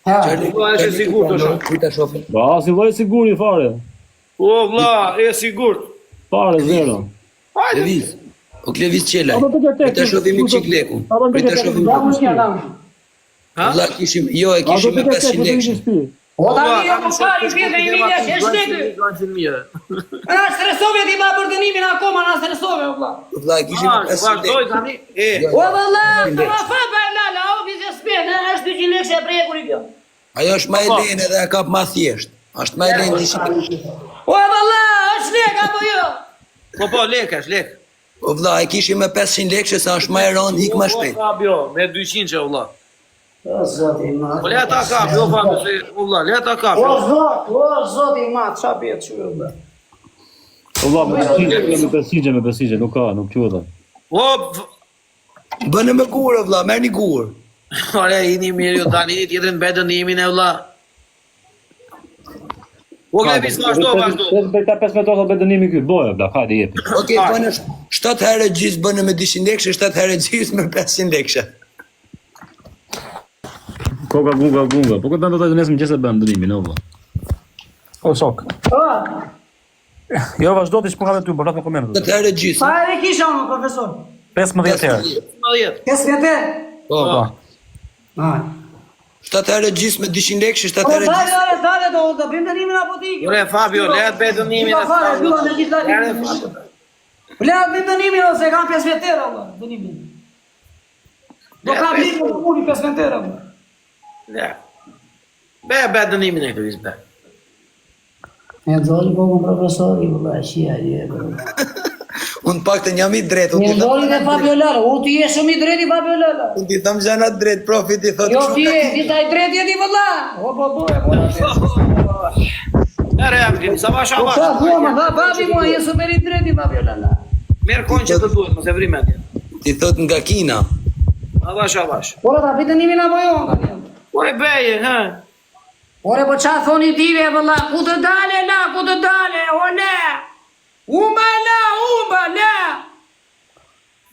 Vlla, është sigurt të shoh. Kujta shofin. Ba, si vaj siguri fare. O vlla, e sigurt. Fare zero. Hajde. Lëviz. O Kleviz qela. Apo të Kujta shofim i qiklekun. Kujta shofim. Vlla kishim, jo e kishim me 500 lekë. O tani jo po fali pjetë i mirë që shtetë. Na stresove ti ba për dënimin akoma na stresove vlla. Vlla kishim 500 Vazhdoj lekë. tani. O valla, të ma fa pa lala, o vizë spene, është 200 lekë e prekur i kjo. Ajo është më e lehtë edhe e kap më thjesht. Është më e lehtë disi. O valla, është lek apo jo? Po, lekësh, lek. O vlla, e kishim me 500 lekë se është më e rënd, hik më shpejt. Fabio, me 200 që vlla. O zoti i madh. Po le ta kap, jo Fabio, se vlla, le ta kap. O zoti i madh, ç'a bëhet çu valla. Valla, me pesigje, nuk ka, nuk quhet. O, Bënë me gurë vlla, merrni gurë. ore, jini mirë ju tani, tjetrin mbet dënimin e vlla. O Kleviz, vazhdo. Ta 5 metra be dënimi ky, boja, bla, hajde jepi. Okej, bënë 7 herë gjys bënë me 200 lekë, 7 herë gjys me 500 lekë. Koka gunga. Po këtë do të nesër mëngjes e bëm dënimin, o valla. O sok. Jo vazhdo ti s'po ka vetë ty, por rreth me komentet. 7 herë gjys. Sa herë kisha unë profesor? 15 herë. 10. Kes vete? Po. Ai. 7 herë gjys me 200 lekë, 7 Po herë gjys. dale do bëjmë dënimin apo ti? Ore Fabio, le të bëj dënimin e fare, dua në gjithë datën. Le të bëjmë dënimin ose kam 5 vetera valla, dënimin. Do ka bliku puni 5 vetera valla. Ja. Be dënimin e Kleviz, be. E doli po më profesori valla, shia je bro. Unë pak të jam i drejt, Ne doli dhe Fabio Lala, u ti je shumë i drejt i Fabio Lala. unë ti tham gjana drejt, profit i thotë Jo shumë. ti taj drejt jeti valla. O po. Ere Amrin, sa vash avash. Sa thua ma, babi mua je super i drejt i Fabio Lala. Merë konë që të duhet, mos e vri mendje. Ti thot nga Kina. Avash. Ora ta pitën nimin apo jo tani. Ore beje, ha? Ore po qa thoni tive valla, ku të dale, o le. Umba le.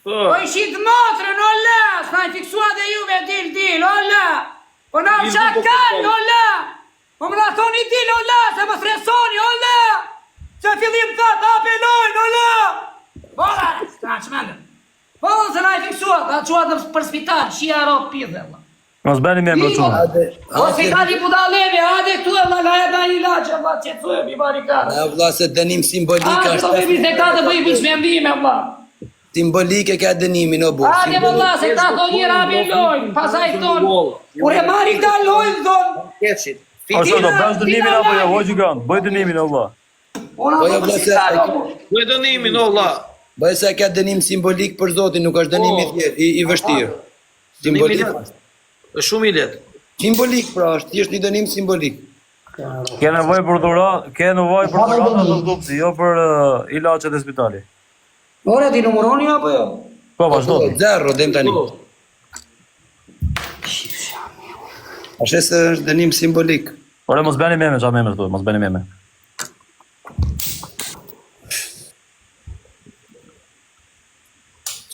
Po i shit motrën, o le. S'na i fiksua dhe juve dil, o le. Po na u shakal, o le. Po më na thoni dil, o le, se më stresoni, o le. Se fillim të apelojnë, o le. Ora, s'ka qmendën. Po se na i fiksua, ta quat për spital, shia ro pidhe, valla. Mos bëni me më çuna. O spitali Budallemi, hajde këtu e valla, e da një ilaç, valla, qetësohem i barikada. Ja vlla se dënim simbolik Hajde, do është. vemi se ka të bëj biç me ndime, valla. Simbolike ka dënimin o burr. Hajde, valla, se ka të një rabi lojnë, pasaj tonë. Kur e mari këta lojnë, thonë. Kefshit. O sok, do bësh dënimin apo jo, o gjigant, bëj dënimin o vlla. Ona Po, për jo, vlla, se- spital, o. Duhet dënimin, o vlla. Bëj se ka dënim simbolik për Zotin, nuk është dënim i vështirë. Simbolik. Është shumë i lehtë. Simbolik pra, është thjesht një dënim simbolik. Ke nevojë për dhurat, në dopsi, jo për ilaçet e spitali. Ore, ti numëroni apo jo? Po vazhdo ti. Zero dem tani. Ashtu se është dënim simbolik. Ore mos bëni meme, çfarë meme thotë, mos bëni meme.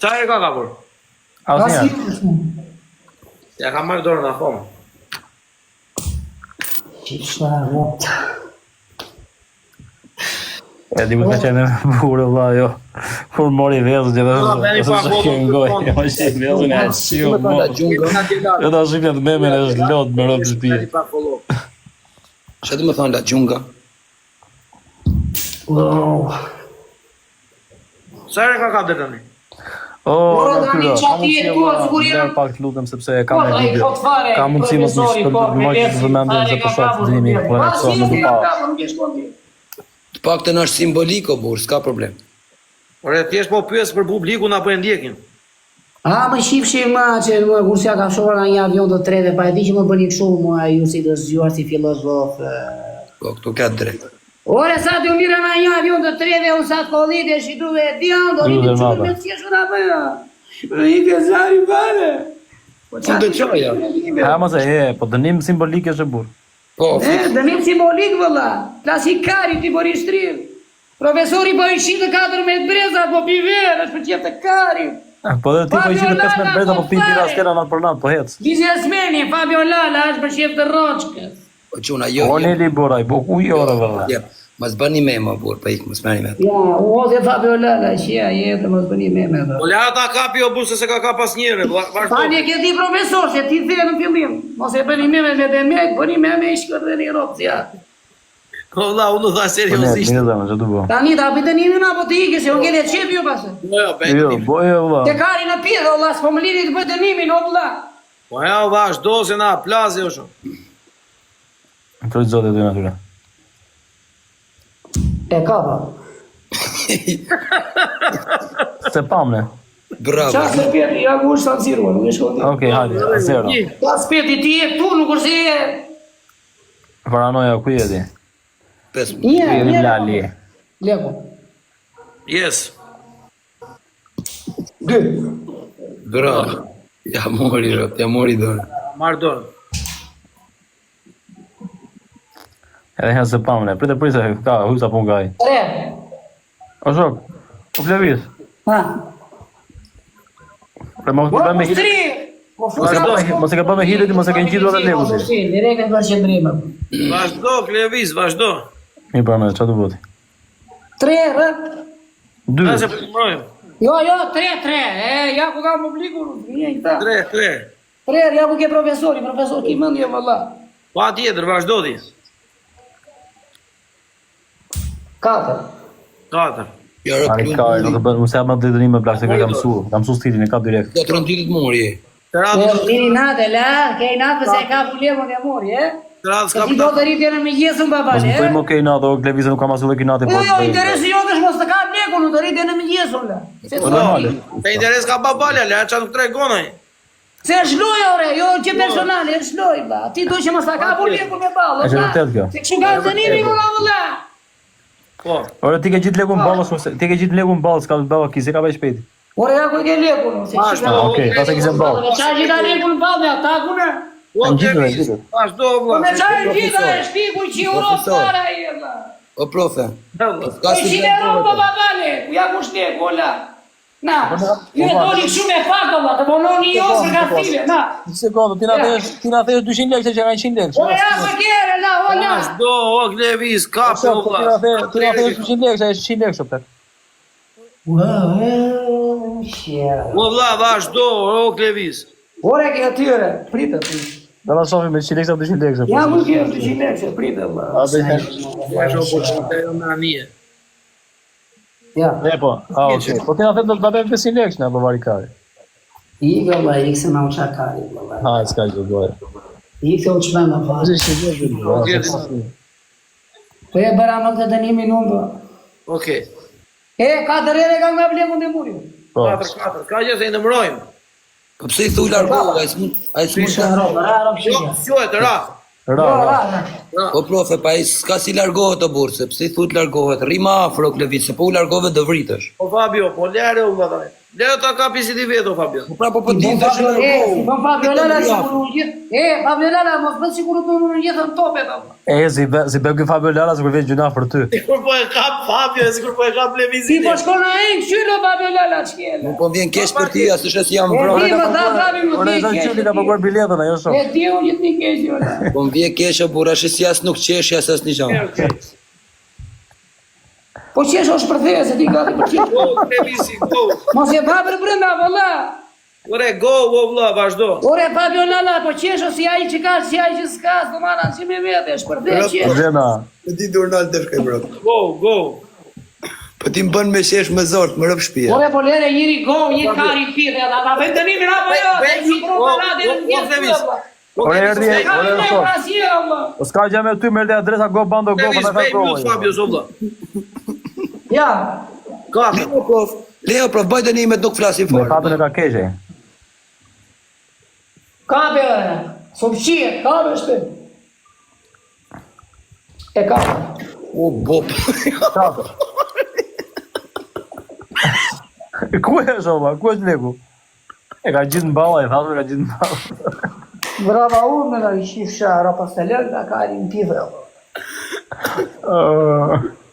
Qa e ka kapur? Asnjë. Ja ka marrë dorën akoma. Qishta, rot. E di më ka qenë burë vlla jo. Kur mori vezën që veni pa është ngoj. Jo shi vezën e shiu mo. Jo ta shifja të memen është lot me rob shtëpi. Çfarë do të thonë la xhunga? Sa herë ka kap dhe tani? Ora, tani çati e tua sigurisht. Pak të lutem sepse e kam Po, ai video. kot fare. Ka mundësi mos të vëmendje se po shoh dënimi po e çon më pa. Të paktën është simbolik o burr, s'ka problem. Ore, thjesht po pyes për publikun apo e ndjekin? Më shifshi më që më kur s'ja ka shohur në një avion të tretë, pa e di që më bëni kështu mua ju si të zgjuar si filozof. Po këtu ka drejt. Ore sa ti u mirë në një avion të tretë, unë sa të kollit e shitu dhe dian, do një të qëmë me të qeshur apo jo. I ke zari vale. Unë të qoja. Ha mos e, po dënim simbolik është e burr. Po, Dënim simbolik vëlla, klasikari ti bori shtrirë. Profesori po i shitë 14 breza, po piver, është për qef të kari. Po dhe ti po i qitë 15 breta, po pi tira skena natë për natë, po hec. Biznesmeni, Fabio Lala, është për shef të Roçkës. Po quna, jo. O Neli Boraj, po ku i ora vëlla. Ja, mas bëni me më burr, pa ik, mas bëni me. Ja, u ose Fabio Lala, shia, jetë, mos bëni me. Po le ata kapi o burse se ka kap asnjëre. Tani ke ti profesor, se ti the në fillim. Mos e bëni me bëni me shkërdhën i Europës, ja. Valla, unë tha seriozisht. Mirë zëmë, që të bo. Tani ta pitënimin apo të ike, se unë kene qep ju pasë. Jo, Jo, bo e vëlla. Te kari në pidhe, valla, s'po më liri të pitënimin, o valla. Po ja, vazhdo se na plazi o shumë. Të zote të natyre. E kapa. Se pamne. Bravo. Qa se pjeti, ja ku është San Siro, nuk e shkoti. Okej, hajde, 0. Qa se pjeti ti e këtu, nuk është e... Paranoja, ku jeti? 5. Jeri Lali. Leko. Yes. 2. Bravo. Ja mori dorë. Marr dorë. Edhe herë se pamne. Prite, ka, hujsa pun gaj. 3. O shok, u plevis. Ha. Mos e bëm me hile. Mos e ka bëm me hile, mos e ka ngjitur atë leku si. Direkt në përqendrim. Vazhdo, Klevis, vazhdo. Mi pranoj, çfarë do bëti? 3, rë? 2. Nëse po mbrojmë. Jo, 3. Ja ku ka publikur, një i ta. 3. 3, ja ku ke profesor ki mendje valla. Pa tjetër, vazhdo ti. 4. 4. Ja, Ai ka, nuk e bën, mos e më drejtënim me plak se ka mësuar stilin e kap direkt. do të rëndit mori. Diri natë, la, ke natë se ka problemon e mori, e? Radhë Ti do të rritje në mëngjesën babale, Mos e? po më ke natë, o Glevizë nuk ka mësuar ke natë po. Jo, interesi jote është mos të ka lekun, do të rritje në mëngjesën, la. Se Po normale. Te interes ka babale, le çfarë nuk tregon ai. Se është loj, ore, jo që personale, është loj, la. Ti do që mos ta ka lekun me ballë, Është vërtet kjo. Se kështu ka zënimi, valla. Po. Ora ti ke gjitë lekun ballës ose ti ke gjitë lekun ballës ka balla kizë ka veç shpejt. Ore, ja ku ke lekun, se kështu ka. Okej, pastaj kizë ballë. Qa gjitha lekun ballë, ata ku në? Po, Gjithë. vazhdo Po vlla. me qaj gjitha e shpiku që Europë para i, la. O profe. Valla. Ka E shine Europë, babale, ku ja ku shtek, ola. Na, ju e doni kështu me pak, ola, të bononi jo se ka thile, na. Sekondë, ti na thësh 200 lekë që kanë 100 lekë. Ore, ja se kere, la, ola. Vazhdo, o Klevis, kapi Ti vlla. na thësh 200 lekë, që është 100 lekë shopet. O vlla, vazhdo, o Klevis. Ore, ke atyre, pritë, Do ta shohim me 100 lekë apo 200 lekë. ja mu ke 200 lekë, pritë, la. A do të Vazhdo po të na anije. Ja, Ne po. Okej. Po ti na thënë do të bëjmë 500 lekë në Bavarikari. i valla, i këse na u qakari, valla. Ha, s'ka gjë do. I këse u qmena, valla. Po e bëra më këtë dënimi nëndë. Okej. E, 4 ere ka nga blekun dhe muri. Po. 4. Ka gjë se i ndëmrojmë. Po pse i thu largohu, ai s'mund. Quhet ra. Ra. Po profe, pa ai s'ka si largohet o burse, pse i thu të largohet? Rima afro Klevis, se po u largove do vritesh. Po Fabio, po lere u vlla tani. Lere ta kapi si ti vetë o Fabio. Po pra po di tash largohu. Bon Fabio Lala siguro gjithë. Fabio Lala mos bën siguro të në gjithë në topet apo. Si bëgë Fabio Lara se kur vjen gjuna për ty. Sikur po e kap Fabio, sikur po e kap Si Levizin. po shkon ai qylo Fabio Lala çkel. Nuk po vjen keq për ty, as është se jam E vrarë. di më dha vravi më Ora sa çuli ka paguar biletën ajo shoh. E di unë gjithë një keq jola. Po më vjen keq o burra, si as nuk qesh, as asnjë gjë. Po qesh është për thjesht, se ti gati për qesh. Go Levisi, go. Mos e bë për brenda valla. Ore go o vlla, vazhdo. Ore Fabio Lala, po qesh si ai që ka, si ai që s'ka, domana si me vete, është për thjesht qesh. Vjena. Po ti Dornal të shkoj bro. Go. Po ti më bën me shesh me zort, më rëp shtëpia. Ore po lere njëri go, një kari pire, ata vend dënimin apo jo? Ore erdhi, ore shoh. Allah. O s'ka gjë me ty më erdhi adresa go bando go Levis, pa ta bëj mute go. Fabio vlla. Ja, Kapi. Leo prof, bëj dënimet nuk flasim Me fort. fatën e ka keqe. kape, sobqie, kape shpe. E kape. O bop. Ku e shoh, ku është leku? E ka gjithë në balla, e thashë ka gjithë në balla. Brava unë me nga i shifë shara pas të lërë, nga kari në pive.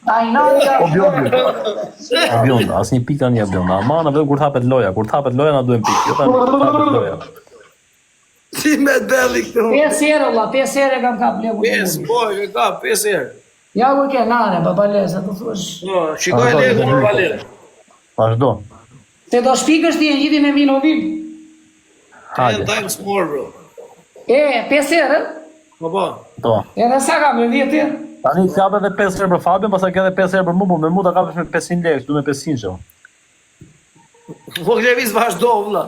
Ai nani O bjonda, asnjë pikë tani ja bjonda. Ama na vetëm kur thapet loja na duhen pikë. Jo tani kur thapet loja. Si me belli këtu. 5 herë valla, 5 herë kam kap leku. 5, po, e ka 5 herë. Ja ku ke nane, babalesa, të thuash. Po, shikoj lekun në palere. Vazhdo. Se do shpikësh ti e gjithi me vino vim. 10 times more, bro. 5 herë? Po. Po. Edhe sa kam me 10 herë? Tani kapë edhe 5 herë për Fabian, pastaj ka edhe 5 herë për mua, po me mua ta kapësh me 500 lekë, du me 500 çao. Po Klevis vazhdo, vëlla.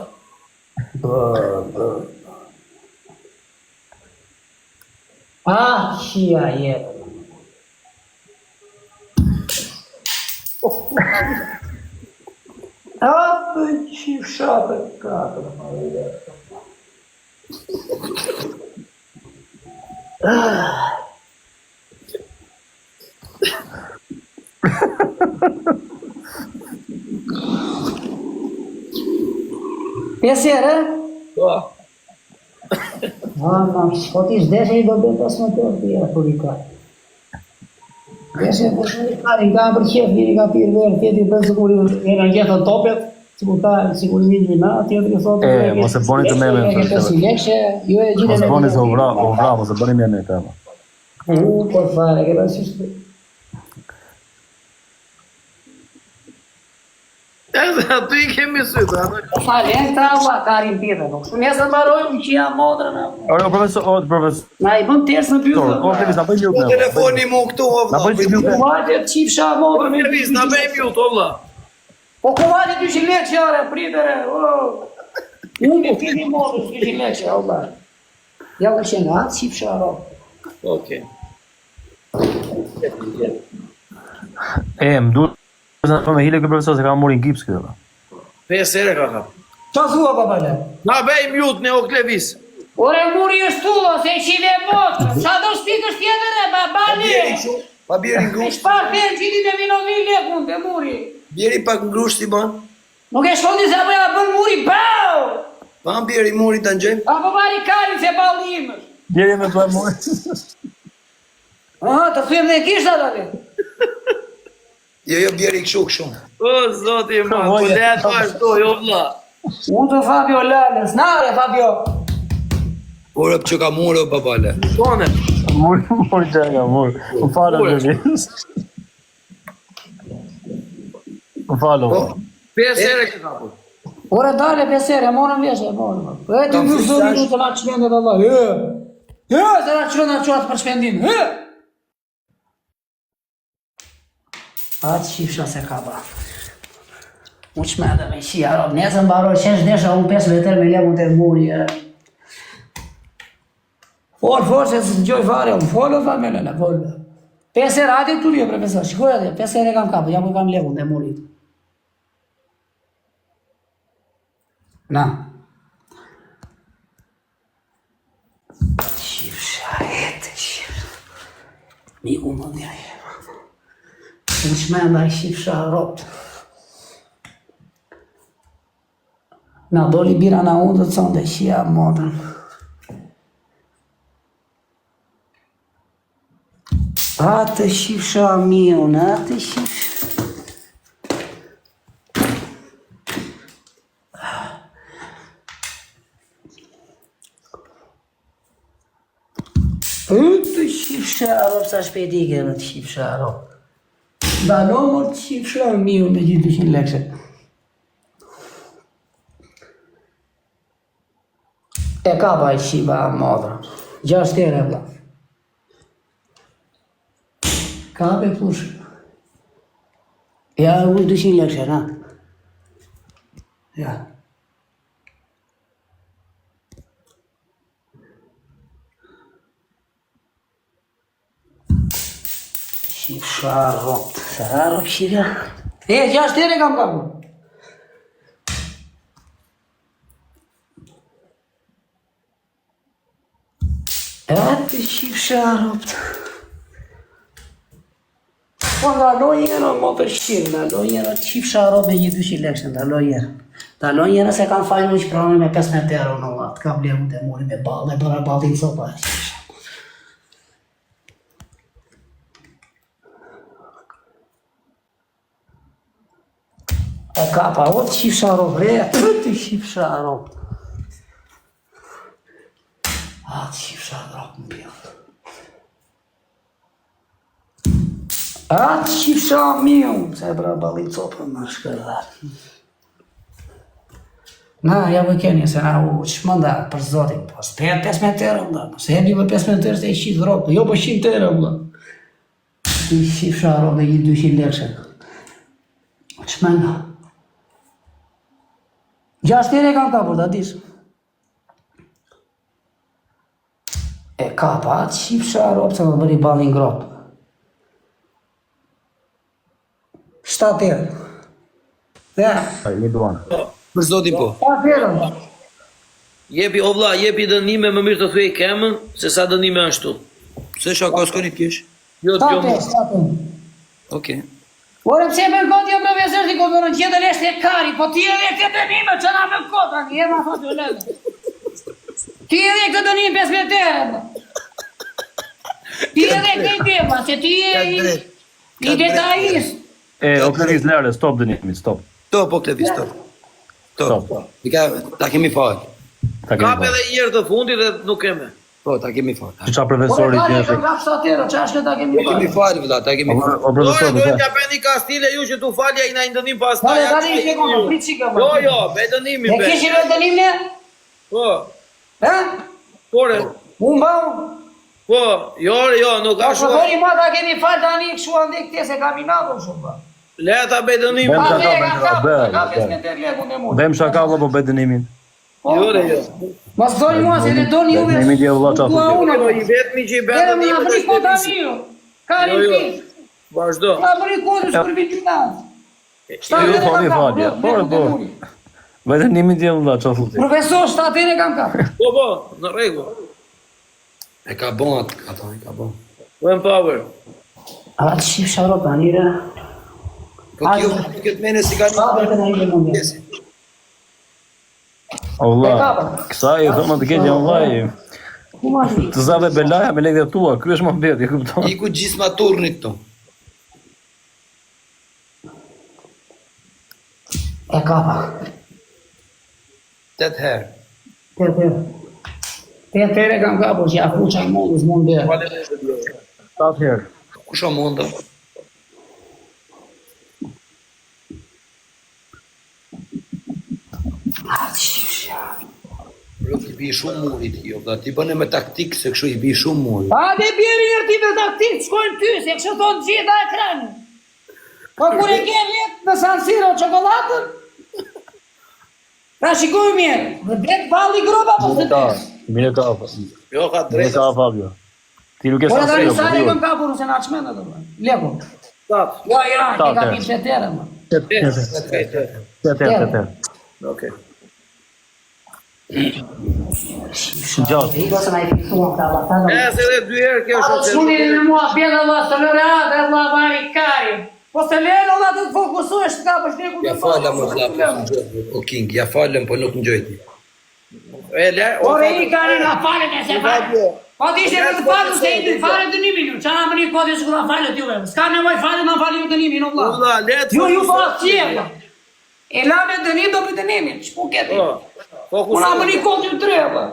Qia jetë. Atë qifshatë katër, më dhe. Pesë herë? Po. Po ti s'deshe I do bëjt pas më tërë tjera, për I ka. Deshe për shumë I kari, ka për qef, njëri ka pirë verë, tjeti për sigurin, e në gjithë të topet, sigurin një na, tjetëri thotë... Mos e boni të meme, mos boni se u vra, mos e boni me të ema. Por fare, che non si sta. Tu I kemi sytë, atë. Fale, trauma, karin tjetër, nuk. Nesë mbarojmë që jam modrën. Ora, profesor. Na I bëm tërës në pjutë. O, Klevis, na bëj mute. Po telefoni mu këtu, o Na bëj vëlla. mute. Kuvatë qifsha modrën. Klevis, na bëj mute, o vëlla. Po kuvatë 200 lekë qare, pritere. Unë fini modrën 200 lekë, Allah. Ja u qenë atë qifsha ro. Okej. Më duhet të me hile këtë profesor se ka morin gips këtë. 5 herë ka kap. Qa thua, babale? Na bëj mute në o Klevis. Ore, muri është tu, se qive motrë. Sa do shpikës tjetër e, babale? Pa bjeri E ngrushti. shparë të në qiti me vinovin lekun, të muri. Bjeri pak ngrushti, ban. Nuk e shkoti se bëja bën muri, bau! Pa bjeri muri të nxem. Apo bari kari se balimës. Djeri me të mori. Aha, të thujem dhe kishtë atë. Jo, bjeri kështu. O, zoti, ma, po letë vazhdo, jo vëlla. Unë të Fabio Lallës, nare Fabio. Ora që ka morë o babale. Tone. Mori që ka mori. Më falë, Klevis. Më falë. 5 herë që kapur. Ore dale pesere, morëm veshe, morëm. E të një zë minutë nga qmendet Allah. Se nga qënë nga qatë për shpendin. Atë qifsha se ka ba. Unë qmende me qia, rob, nesën baroj qesh desha unë 5 vetër me legun të muri. Folë, se së gjoj fare, unë folë, familën, folë. 5 herë, ati të lije, profesor, shikoj atë, 5 herë e kam kapë, jam ku kam legun të murit. Na. Qifsha, qifsha. Miku më dhja e. Në shmenda I qifsha ropë. Na doli bira na unë të conë dhe qia modën. Atë qifsha miun, atë qifsha. Të qifsha ropë, sa shpeti I kërë të qifsha ropë. Dalo mërë të qifsha miun me gjithë 200 lekse. E ka ba I qiba modra. 6 herë e bla. Ka be push. Ja, u 200 lekse, na. Ja. Qifsha ropë. Sa ropë qifja? 6 herë e kam kapu. Atë qifsha ropët. Po ndaloj njëra më të shqirë, ndaloj njëra qifsha ropë me 200 lekshë, ndaloj njëra. Ndaloj njëra se kam fajnë që pranë me 15 euro në atë, kam blevu të muri me balë, e bëra balë të sopa qifsha. E kapa, o të qifësha ropë, re, të qifësha ropë. A të qifësha ropë në pjellë. A të qifësha miu, se e bra bali copën në shkërdat. Na, ja më keni, se na u që më nda, për zotin, po s'pejt 15 euro, më da, se hebi për 15 euro se e qitë ropë, jo për 100 euro, më da. Të qifësha ropë dhe i 200 lekshë. Që më nda? 6 tere kam kapur, da disë. E kapa, atë qifësha ropë, se më bëri balin gropë. 7 tere. Dhe, Ai, një duan. Për zotin po. 7 tere. Jepi, o vlla, jepi dënime më mirë të thuaj kemën, se sa dënime ashtu. Se shaka s'koni t'kesh? Jo, 7 jo, tere, 7 tere. Okej. Ore pse me goti o profesor ti kodonën tjetër është e kari, po ti edhe këtë dënime që na me kota, një e ma thotë o lëve. Ti edhe këtë dënime 15 tere, bë. Ti edhe këtë dema, se ti e i detajist. O Klevis Lare, stop dënimi, stop. Stop, po Klevis, stop. Stop. Ta kemi falë. kap edhe një herë të fundit dhe nuk keme. Po, ta kemi falë. Qa profesorit Ore, jetë? ka 7 tere, qa është ta kemi Ta kemi falë, vëlla, ta kemi falë. O profesor, Dojë t'ja pendi ka stile ju që t'u falja i na i ndënim pas ta. Dale, dale, një sekundë, prit qika, bë. Jo, be dënimi, E be. kishim e dënim ne? Po, He? pore, Unë bau? po, jo, nuk A ka shumë. shëfori ma ta kemi falë tani këshu ande këte se kam i nato shumë, bë. Leta be dënimi. Bem A, shaka, me, bem ka shaka, kapë, be, ka be. 15 tere leku në mund. Bem shaka vë po be dënimin. Jo. Mas doni mua se ne doni juve. Dënimi tje vëlla qafu. Dua unë, Jo, i vetmi që i be Ere, më dënimi. nga bëri kota miu. Karin Jo, jo. pi. Vazhdo. Nga bëri kota së përvi gjynat. Jo, fali, falja. Po. Be dënimi tje vëlla qafu ti. Profesor, 7 tere kam kapë. Po, në rregull. E ka bon atë, e ka bon. When power. A të shifë sharo të anire. Po kjo, këtë mene si ka A të në ide mundje. njësi. O vëlla, kësa i thëmë të keqë janë vëllai. Ku ma shi? Të zave belaja me lekë tua, ky është më mbet, e kupton? Iku gjisma turnit këto. E kapa. 8 herë. 8 tere. 8 tere kam kapë, që ja fuqa i mundës mundje. 7 herë. Kusha munda? A të shifë sharo. Rëk i bi shumë murit, jo, da ti bëne me taktikë se kështu i bi shumë murit. A dhe bjeri njërti me taktik, shkojnë ty, se kështë thonë gjitha ekranin. Po kur e ke vjetë në San Siro qokolatën, ta shikoj mirë, dhe bet balli groba po së të Mire ka, Jo, ka mire drejtë. ka Fabio. Ti nuk e Por sa edhe sero, një sari po këm kapur se na qmenë dhe bërë. Lepo. Tat. Jo, Iran, Ta, ke ka te. pitë që tere, më. Te. Okej. Gjatë. I do se na i fiktuam këta vata. Se edhe 2 herë kjo A është. shuni në mua bjellë Allah së lëra dhe Allah vari kari. Po se lejnë Allah të të fokusohesh të ka për shneku Ja falem, o vla, po nuk njojti. O King, ja falem, po nuk njojti. Ore i kare nga falet e se falet. Po të ishte për të falu se i të falet të nimin ju. Qa nga më një kodin shku da falet juve. Ska nevoj falet nga falet ju të nimin, o vla. Vlla, letë. Ju po atë qje, e la me të nim do për të nimin. Shpu keti. Muna për një kodin ju tre, vla.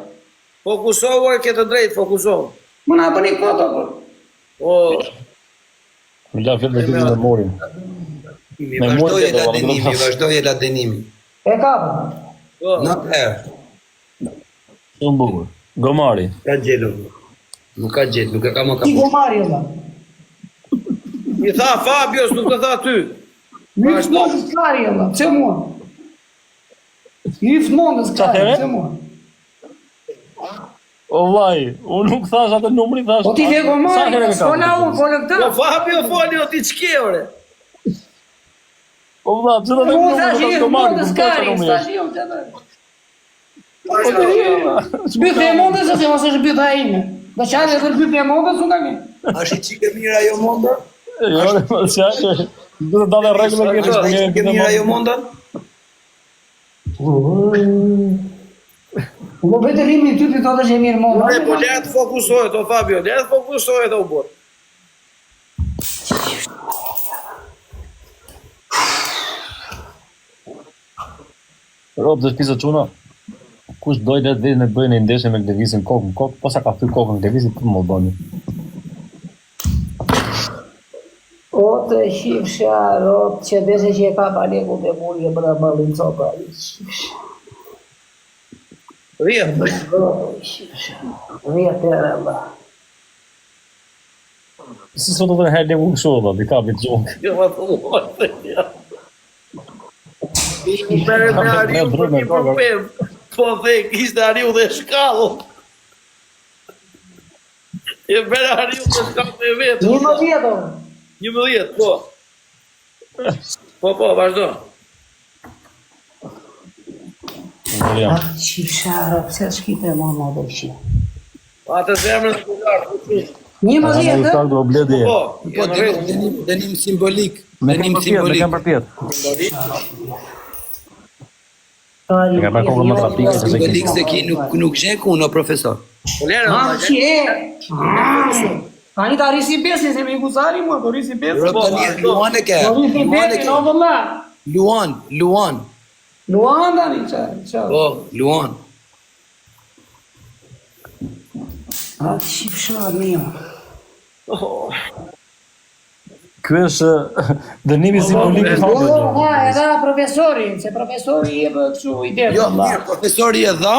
Fokusohu ke të drejtë, fokusohu. Muna për një kodin, vla. O, Më la fjetë me ty në morin. Mi Me vazhdoj e mund la të denimi, do, vazhdoj e la denimi. E ka, vla. Në herë. Shumë bukur. Gomari. Ka gjelu. Nuk ka gjetë, nuk e ka më ka Ti gomari, vla. i tha Fabios, nuk të tha ty. Mi të mundës kari, vla. Pse mua? Mi të mundës kari, pse mua? O vaj, unë nuk thash atë numri, thash. Po ti ke gomari, s'fola unë, folë Po këtë. Fabio foli o ti ç'ke ore. O vlla, pse do të Unë thash i numri, të Gomari, mundës nuk ka kari, numri. s'tash jo të dhe. Shbytë e mundës ose mos është bytë a ime. Do qare dhe bytë e mundës, unë kemi. Ashtë i qike mira jo monda? Jo, më sjajë. Do të dalë rregull me Ashtë i qike mira jo monda? Po bëjtë rimi ty të të të që e mirë mundë. Ne po letë fokusohet o Fabio, letë fokusohet o bot. Rob dhe shpisa quna, kush doj le të vetë në bëjnë e ndeshje me Levizin kokën në kokë, posa ka thy kokën në Levizin, për më bëni. O të shifsha, Rob, që deshe që e ka paleku dhe mullje për a balin copa. Rjetë. Rjetë e rëmba. Si sot të herë le unë shodha, di ka bitë gjokë. Jo, ma të luajtë. Bere me ariu për një problem. Po dhe kishtë ariu dhe shkallu. E bere ariu dhe shkallu dhe vetë. 11 o. 11, po. Po, vazhdo. Shifsha, Rob, se shkite ma dhe shi. Pa të zemrën të kullarë. 11 Po, Po, dënim simbolik. Me kam përpjet. Nga pa kokën më trapike se se Simbolik se ki nuk gjeku unë o profesor. Tani ta risi besin, se me i kusari mua, po risi besin. Luan e ke. Luan. Luan tani, qa? Po, Luan. Atë shifsha, mija. Ky është dënimi simbolik i Fabio. E dha profesorin, se profesori je për kështu i dhe. Jo, mirë, profesori e dha,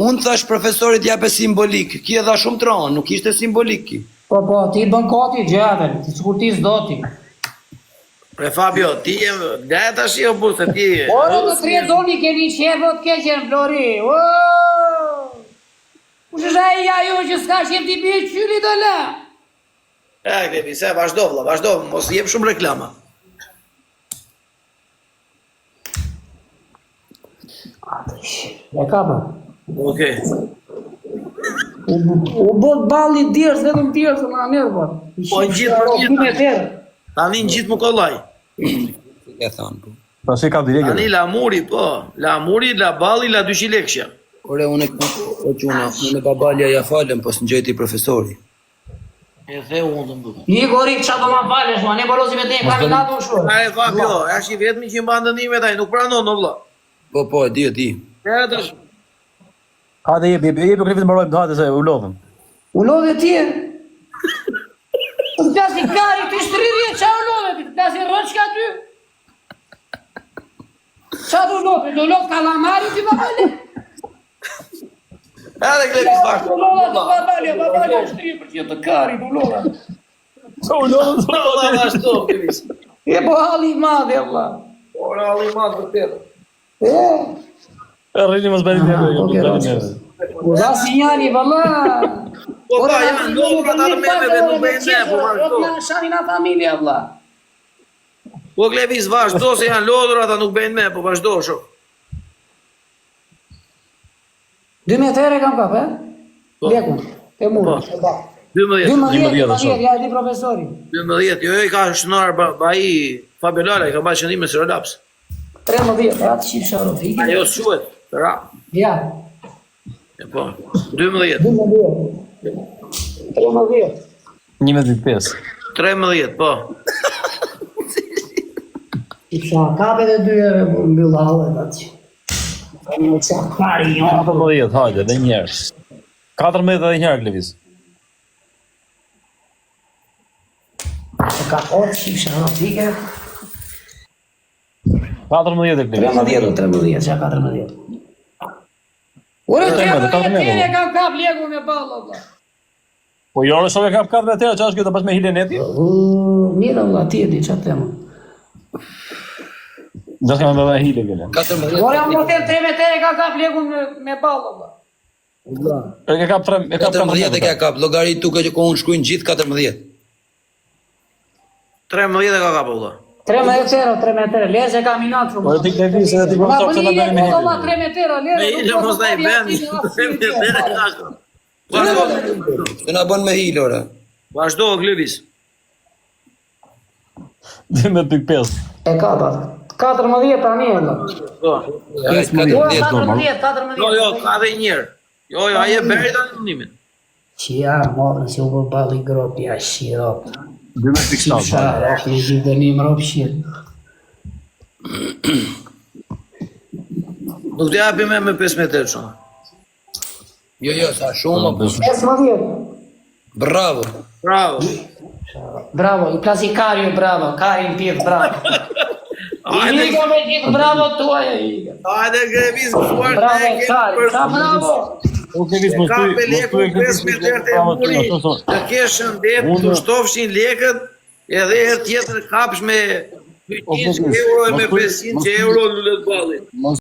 unë thash profesorit jape simbolik. Ki e dha shumë të ranë, nuk ishte simbolik ki. Po, ti bën koti gjatër, ti sikur ti s'do ti. Pre Fabio, ti e dhe të shio burë se ti... Oro të tre doni keni qefot keqen, Flori. Kush është aja jo që s'ka qef t'i bje qyri të la? Klevi, se vazhdo, mos jep shumë reklama. E kapa. Okej. U bot balli djerës, vetëm djerës, në anerë, po. Po në gjithë për gjithë. Tani në gjithë më kollaj. E thanë, po. Ta shi ka direkt. Tani la muri, po. La muri, la balli, la 200 lekshja. Ore, unë e babalja ja falem, po së në gjeti profesori. E the unë të mbëllë. Një gorik qa do ma falesh, ma ne bolozi me te e kandidatë në shurë. E Fabio, është i vetëmi që i mba ndënime taj, nuk pranon, në vla. Po, di. E të shë. Hajde jepi klifit mbarojmë, hajde se u lodhëm. U lodhe ti e? Të plasi kari, të shtrirje, qa u lodhe ti? Të plasi rëqka ty? Qa du lodhe? Do lodhe kalamari ti babale? Edhe Klevi s'bashkë. Do lodhe të babale shtrirje për që të kari, do lodhe. U lodhëm, Do lodhe ashtu, Klevi. E po halli madhe, vla. Ora, alli madhë për tërë. rrini mos bëri neve. U dha sinjali, valla. Po pa, janë lodhë ata të meme dhe nuk bëjnë ne, po vazhdo. Në shanin a familja, vla. Po Klevi s'vazhdo se janë lodhër ata nuk bëjnë me, po vazhdo shok. 12 herë kam kap, e? Lekun, e murë. 12. Ja, di profesori. 12, jo i ka shënar baji Fabio Lala, i ka bërë qëndime së relaps. 13, atë qifë sharot. Ajo s'quet, ra. Ja. E po, 12. 11.5. 13, po. Qifë kape dhe 2 herë, mbylla hallet atë që. Në që kari, jo. 14, hajde, dhe njerës. 14 edhe njerë, Klevis. Ka orë qifë sharot, ike. 14 e Klevis. 13, që 14. Ure të jetë dhe tjene kam kap legu me balla, vla. Po jo, në shumë e kap 4 tjera, që është kjo të pas me hileneti? Mirë, vla, ti e di që tema. Dhe s'ka me me hile, gële. 14. Ore, unë më them 3 metere kam kap legu me balla, vla. E ka kap 3, e kap 14 e ka kap, logarit tuke që ko unë shkujnë gjithë 14. 13 e ka kapë, vla. 3 metere, leze ka minatë shumë. Po e ti Klevis, edhe ti Ma profesor që bëni në bëni me legu, vla, hile. 3 metere, Me hile mos da i ben, 13 e ka kapë. Të nga bon me hile, ore. Vazhdo, Klevis. 12.5. E ka bat. 14 tani e vla. Po. 14. Jo, ka dhe njerë. Jo, aje beri të nënimin. Që ja, morën si u bë bali gropi, a shirop. 12.7. Shara, në gjithë dënim rop shirë. Nuk të japi me 15 euro shumë. Jo, sa shumë, po. 15. Bravo. Bravo. Bravo, i Plazikario, bravo, Karin Pith, bravo. I Liga me gjithë bravo tuaja, Liga. Hajde greviz fuar Bravo, Kari, bravo. Ka pe lekun 15 euro të muri, të kesh shëndet, të shtofshin lekët, edhe herë tjetër kapsh me 200 euro e me 500 euro lullet ballit. Mos